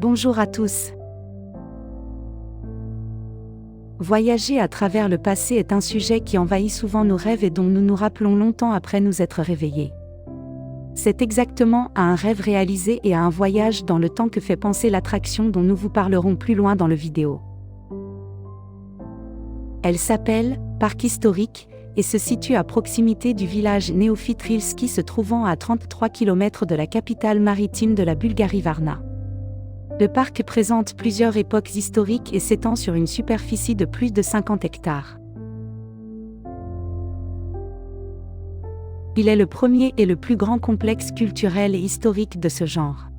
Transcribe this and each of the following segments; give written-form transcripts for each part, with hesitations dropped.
Bonjour à tous. Voyager à travers le passé est un sujet qui envahit souvent nos rêves et dont nous nous rappelons longtemps après nous être réveillés. C'est exactement à un rêve réalisé et à un voyage dans le temps que fait penser l'attraction dont nous vous parlerons plus loin dans le vidéo. Elle s'appelle Parc historique et se situe à proximité du village Néofite-Rilski se trouvant à 33 km de la capitale maritime de la Bulgarie Varna. Le parc présente plusieurs époques historiques et s'étend sur une superficie de plus de 50 hectares. Il est le premier et le plus grand complexe culturel et historique de ce genre.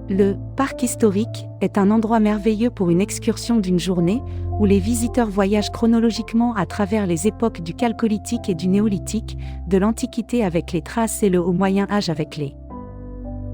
Le parc historique est un endroit merveilleux pour une excursion d'une journée, où les visiteurs voyagent chronologiquement à travers les époques du Chalcolithique et du Néolithique, de l'Antiquité avec les Thraces et le Haut Moyen Âge avec les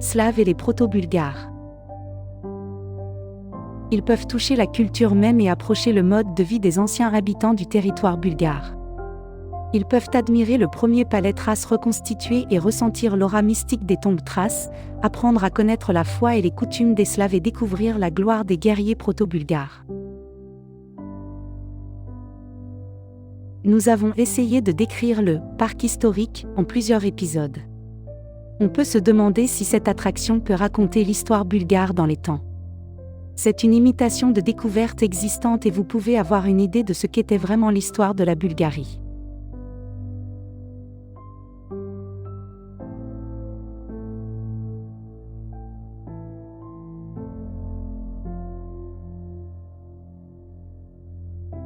Slaves et les Proto-Bulgares. Ils peuvent toucher la culture même et approcher le mode de vie des anciens habitants du territoire bulgare. Ils peuvent admirer le premier palais thrace reconstitué et ressentir l'aura mystique des tombes thraces, apprendre à connaître la foi et les coutumes des Slaves et découvrir la gloire des guerriers proto-bulgares. Nous avons essayé de décrire le parc historique en plusieurs épisodes. On peut se demander si cette attraction peut raconter l'histoire bulgare dans les temps. C'est une imitation de découvertes existantes et vous pouvez avoir une idée de ce qu'était vraiment l'histoire de la Bulgarie.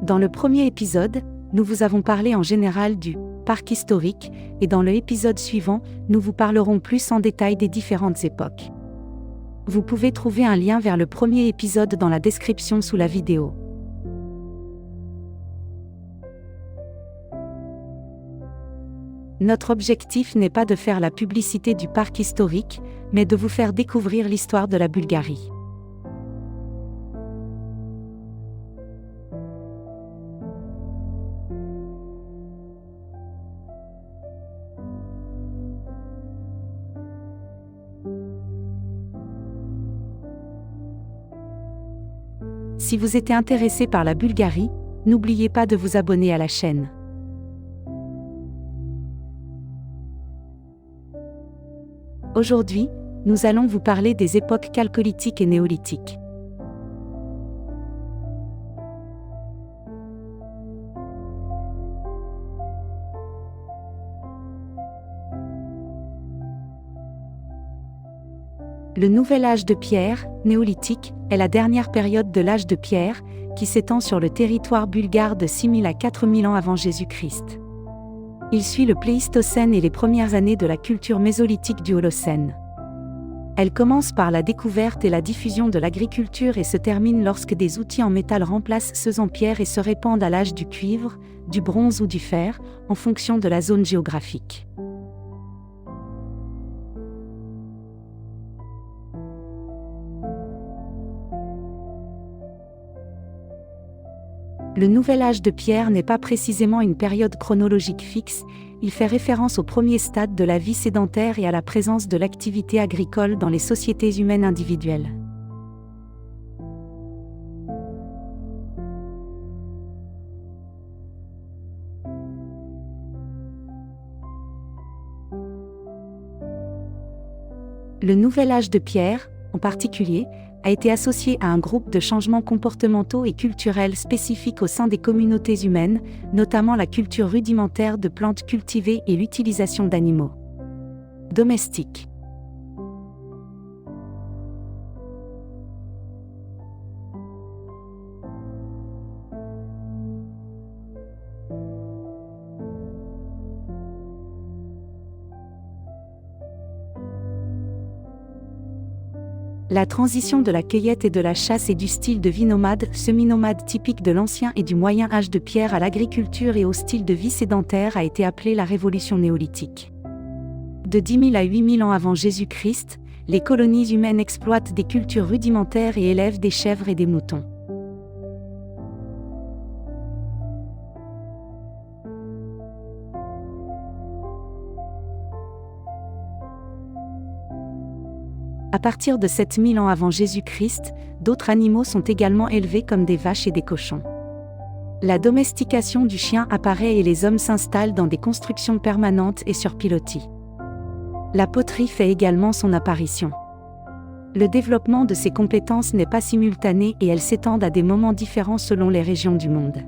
Dans le premier épisode, nous vous avons parlé en général du parc historique, et dans le épisode suivant, nous vous parlerons plus en détail des différentes époques. Vous pouvez trouver un lien vers le premier épisode dans la description sous la vidéo. Notre objectif n'est pas de faire la publicité du parc historique, mais de vous faire découvrir l'histoire de la Bulgarie. Si vous êtes intéressé par la Bulgarie, n'oubliez pas de vous abonner à la chaîne. Aujourd'hui, nous allons vous parler des époques chalcolithiques et néolithiques. Le nouvel âge de pierre, néolithique, est la dernière période de l'âge de pierre, qui s'étend sur le territoire bulgare de 6000 à 4000 ans avant Jésus-Christ. Il suit le Pléistocène et les premières années de la culture mésolithique du Holocène. Elle commence par la découverte et la diffusion de l'agriculture et se termine lorsque des outils en métal remplacent ceux en pierre et se répandent à l'âge du cuivre, du bronze ou du fer, en fonction de la zone géographique. Le nouvel âge de pierre n'est pas précisément une période chronologique fixe, il fait référence au premier stade de la vie sédentaire et à la présence de l'activité agricole dans les sociétés humaines individuelles. Le nouvel âge de pierre, en particulier, a été associé à un groupe de changements comportementaux et culturels spécifiques au sein des communautés humaines, notamment la culture rudimentaire de plantes cultivées et l'utilisation d'animaux domestiques. La transition de la cueillette et de la chasse et du style de vie nomade, semi-nomade typique de l'ancien et du moyen âge de pierre à l'agriculture et au style de vie sédentaire a été appelée la révolution néolithique. De 10 000 à 8 000 ans avant Jésus-Christ, les colonies humaines exploitent des cultures rudimentaires et élèvent des chèvres et des moutons. À partir de 7000 ans avant Jésus-Christ, d'autres animaux sont également élevés comme des vaches et des cochons. La domestication du chien apparaît et les hommes s'installent dans des constructions permanentes et sur pilotis. La poterie fait également son apparition. Le développement de ces compétences n'est pas simultané et elles s'étendent à des moments différents selon les régions du monde.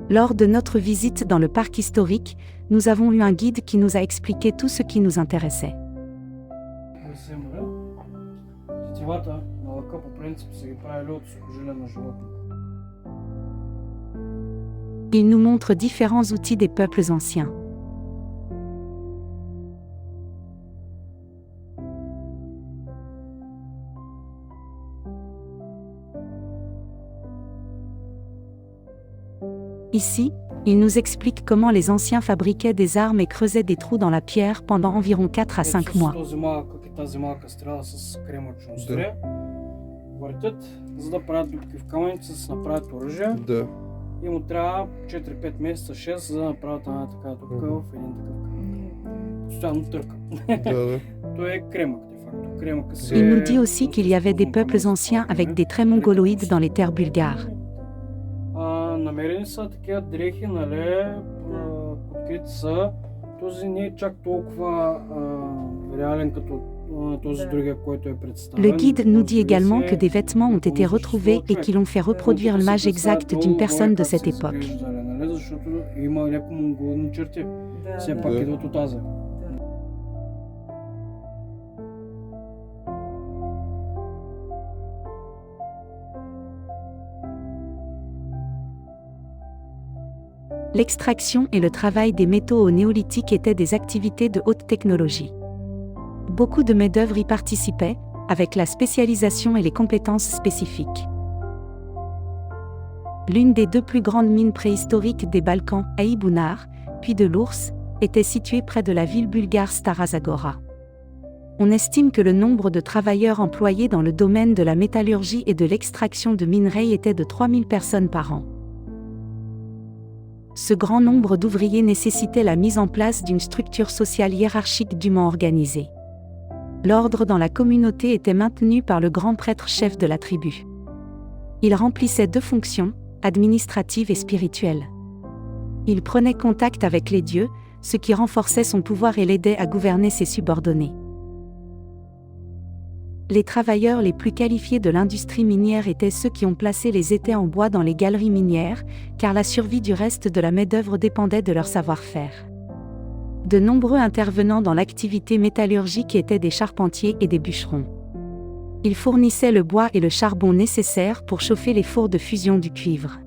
Lors de notre visite dans le parc historique, nous avons eu un guide qui nous a expliqué tout ce qui nous intéressait. Il nous montre différents outils des peuples anciens. Ici, il nous explique comment les anciens fabriquaient des armes et creusaient des trous dans la pierre pendant environ 4 à 5 mois. Il nous dit aussi qu'il y avait des peuples anciens avec des traits mongoloïdes dans les terres bulgares. Намерени са такива дрехи, открити са. Този не е чак толкова реален като този другия, който е представен. Le guide nous dit également que des vêtements ont été retrouvés et qui l'ont fait reproduire l'image exacte d'une personne de cette époque. Защото има някакви монголни черти. Все пак идват от Азия. L'extraction et le travail des métaux au néolithique étaient des activités de haute technologie. Beaucoup de main-d'œuvre y participaient, avec la spécialisation et les compétences spécifiques. L'une des 2 plus grandes mines préhistoriques des Balkans, Aïbounar, puis de l'Ours, était située près de la ville bulgare Stara Zagora. On estime que le nombre de travailleurs employés dans le domaine de la métallurgie et de l'extraction de minerais était de 3000 personnes par an. Ce grand nombre d'ouvriers nécessitait la mise en place d'une structure sociale hiérarchique dûment organisée. L'ordre dans la communauté était maintenu par le grand prêtre chef de la tribu. Il remplissait 2 fonctions, administratives et spirituelles. Il prenait contact avec les dieux, ce qui renforçait son pouvoir et l'aidait à gouverner ses subordonnés. Les travailleurs les plus qualifiés de l'industrie minière étaient ceux qui ont placé les étais en bois dans les galeries minières, car la survie du reste de la main-d'œuvre dépendait de leur savoir-faire. De nombreux intervenants dans l'activité métallurgique étaient des charpentiers et des bûcherons. Ils fournissaient le bois et le charbon nécessaires pour chauffer les fours de fusion du cuivre.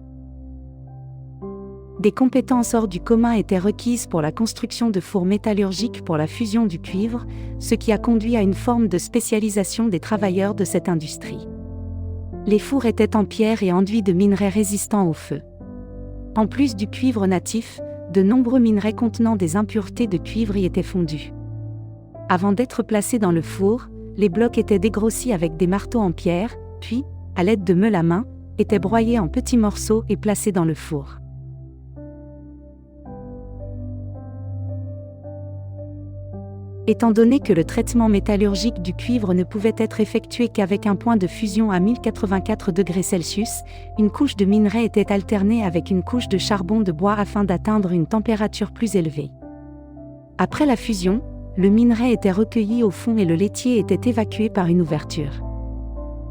Des compétences hors du commun étaient requises pour la construction de fours métallurgiques pour la fusion du cuivre, ce qui a conduit à une forme de spécialisation des travailleurs de cette industrie. Les fours étaient en pierre et enduits de minerais résistants au feu. En plus du cuivre natif, de nombreux minerais contenant des impuretés de cuivre y étaient fondus. Avant d'être placés dans le four, les blocs étaient dégrossis avec des marteaux en pierre, puis, à l'aide de meules à main, étaient broyés en petits morceaux et placés dans le four. Étant donné que le traitement métallurgique du cuivre ne pouvait être effectué qu'avec un point de fusion à 1084 degrés Celsius, une couche de minerai était alternée avec une couche de charbon de bois afin d'atteindre une température plus élevée. Après la fusion, le minerai était recueilli au fond et le laitier était évacué par une ouverture.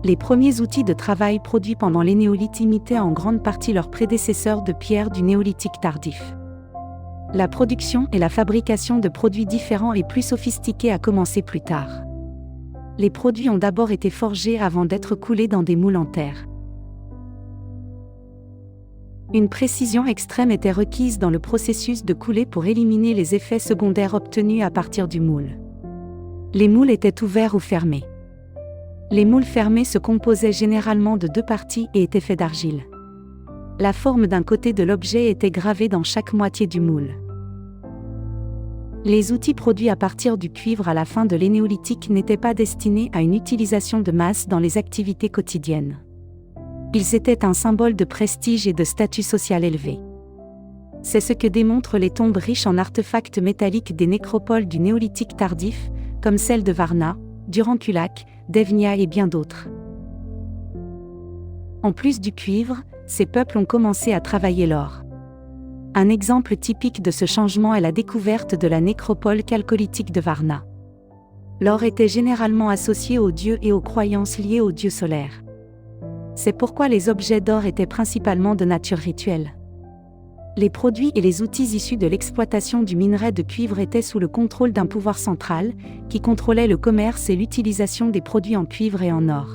Les premiers outils de travail produits pendant les néolithes imitaient en grande partie leurs prédécesseurs de pierre du néolithique tardif. La production et la fabrication de produits différents et plus sophistiqués a commencé plus tard. Les produits ont d'abord été forgés avant d'être coulés dans des moules en terre. Une précision extrême était requise dans le processus de couler pour éliminer les effets secondaires obtenus à partir du moule. Les moules étaient ouverts ou fermés. Les moules fermés se composaient généralement de 2 parties et étaient faits d'argile. La forme d'un côté de l'objet était gravée dans chaque moitié du moule. Les outils produits à partir du cuivre à la fin de l'Énéolithique n'étaient pas destinés à une utilisation de masse dans les activités quotidiennes. Ils étaient un symbole de prestige et de statut social élevé. C'est ce que démontrent les tombes riches en artefacts métalliques des nécropoles du néolithique tardif, comme celle de Varna, d'Uranculac, d'Evnia et bien d'autres. En plus du cuivre, ces peuples ont commencé à travailler l'or. Un exemple typique de ce changement est la découverte de la nécropole chalcolithique de Varna. L'or était généralement associé aux dieux et aux croyances liées aux dieux solaires. C'est pourquoi les objets d'or étaient principalement de nature rituelle. Les produits et les outils issus de l'exploitation du minerai de cuivre étaient sous le contrôle d'un pouvoir central, qui contrôlait le commerce et l'utilisation des produits en cuivre et en or.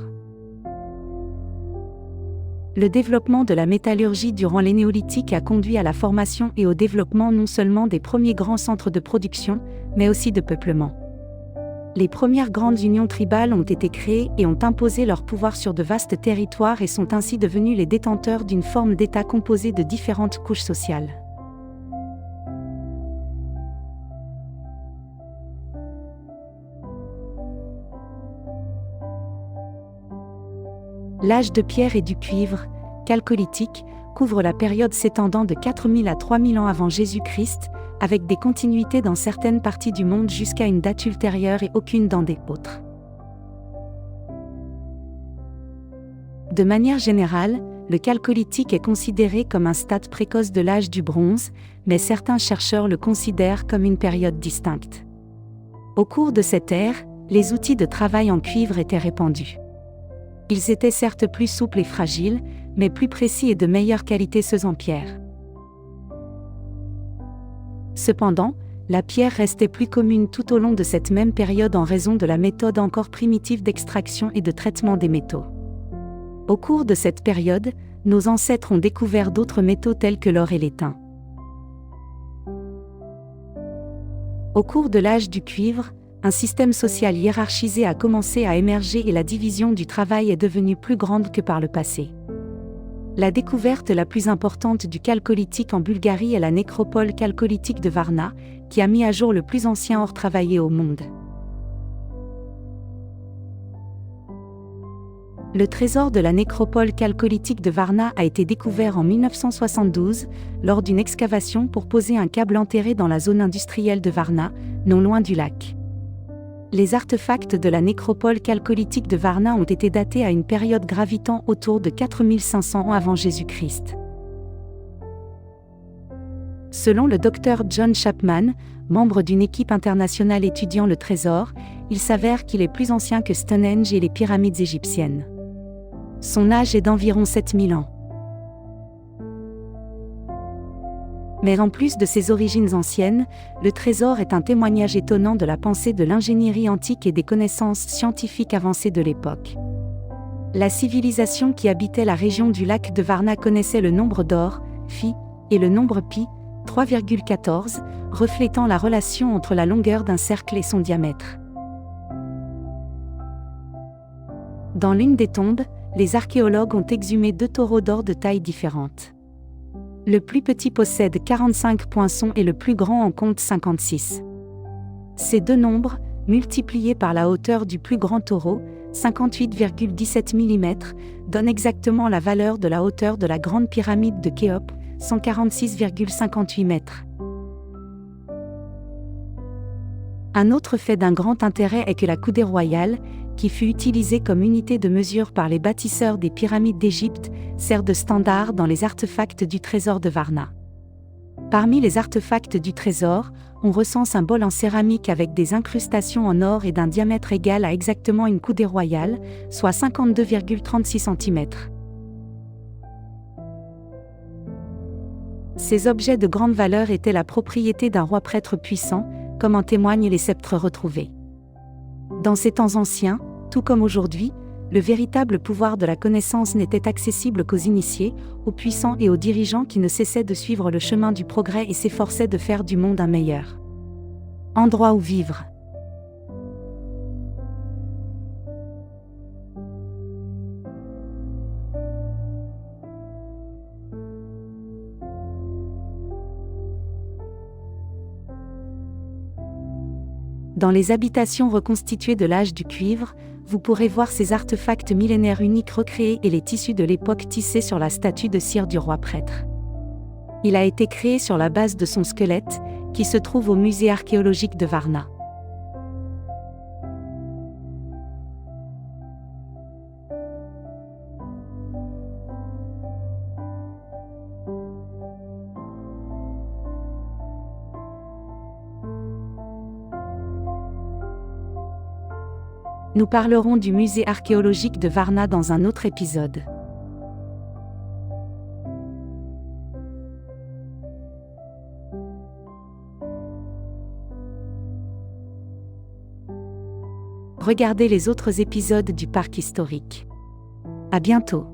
Le développement de la métallurgie durant les néolithiques a conduit à la formation et au développement non seulement des premiers grands centres de production, mais aussi de peuplement. Les premières grandes unions tribales ont été créées et ont imposé leur pouvoir sur de vastes territoires et sont ainsi devenus les détenteurs d'une forme d'État composée de différentes couches sociales. L'âge de pierre et du cuivre, chalcolithique, couvre la période s'étendant de 4000 à 3000 ans avant Jésus-Christ, avec des continuités dans certaines parties du monde jusqu'à une date ultérieure et aucune dans des autres. De manière générale, le chalcolithique est considéré comme un stade précoce de l'âge du bronze, mais certains chercheurs le considèrent comme une période distincte. Au cours de cette ère, les outils de travail en cuivre étaient répandus. Ils étaient certes plus souples et fragiles, mais plus précis et de meilleure qualité ceux en pierre. Cependant, la pierre restait plus commune tout au long de cette même période en raison de la méthode encore primitive d'extraction et de traitement des métaux. Au cours de cette période, nos ancêtres ont découvert d'autres métaux tels que l'or et l'étain. Au cours de l'âge du cuivre, un système social hiérarchisé a commencé à émerger et la division du travail est devenue plus grande que par le passé. La découverte la plus importante du chalcolithique en Bulgarie est la nécropole chalcolithique de Varna, qui a mis à jour le plus ancien or travaillé au monde. Le trésor de la nécropole chalcolithique de Varna a été découvert en 1972, lors d'une excavation pour poser un câble enterré dans la zone industrielle de Varna, non loin du lac. Les artefacts de la nécropole chalcolithique de Varna ont été datés à une période gravitant autour de 4500 ans avant Jésus-Christ. Selon le Dr John Chapman, membre d'une équipe internationale étudiant le trésor, il s'avère qu'il est plus ancien que Stonehenge et les pyramides égyptiennes. Son âge est d'environ 7000 ans. Mais en plus de ses origines anciennes, le trésor est un témoignage étonnant de la pensée de l'ingénierie antique et des connaissances scientifiques avancées de l'époque. La civilisation qui habitait la région du lac de Varna connaissait le nombre d'or, phi, et le nombre pi, 3,14, reflétant la relation entre la longueur d'un cercle et son diamètre. Dans l'une des tombes, les archéologues ont exhumé 2 taureaux d'or de tailles différentes. Le plus petit possède 45 poinçons et le plus grand en compte 56. Ces 2 nombres, multipliés par la hauteur du plus grand taureau, 58,17 mm, donnent exactement la valeur de la hauteur de la grande pyramide de Khéops, 146,58 mètres. Un autre fait d'un grand intérêt est que la coudée royale, qui fut utilisée comme unité de mesure par les bâtisseurs des pyramides d'Égypte, sert de standard dans les artefacts du trésor de Varna. Parmi les artefacts du trésor, on recense un bol en céramique avec des incrustations en or et d'un diamètre égal à exactement une coudée royale, soit 52,36 cm. Ces objets de grande valeur étaient la propriété d'un roi prêtre puissant, comme en témoignent les sceptres retrouvés. Dans ces temps anciens, tout comme aujourd'hui, le véritable pouvoir de la connaissance n'était accessible qu'aux initiés, aux puissants et aux dirigeants qui ne cessaient de suivre le chemin du progrès et s'efforçaient de faire du monde un meilleur endroit où vivre. Dans les habitations reconstituées de l'âge du cuivre, vous pourrez voir ces artefacts millénaires uniques recréés et les tissus de l'époque tissés sur la statue de cire du roi prêtre. Il a été créé sur la base de son squelette, qui se trouve au musée archéologique de Varna. Nous parlerons du musée archéologique de Varna dans un autre épisode. Regardez les autres épisodes du parc historique. À bientôt.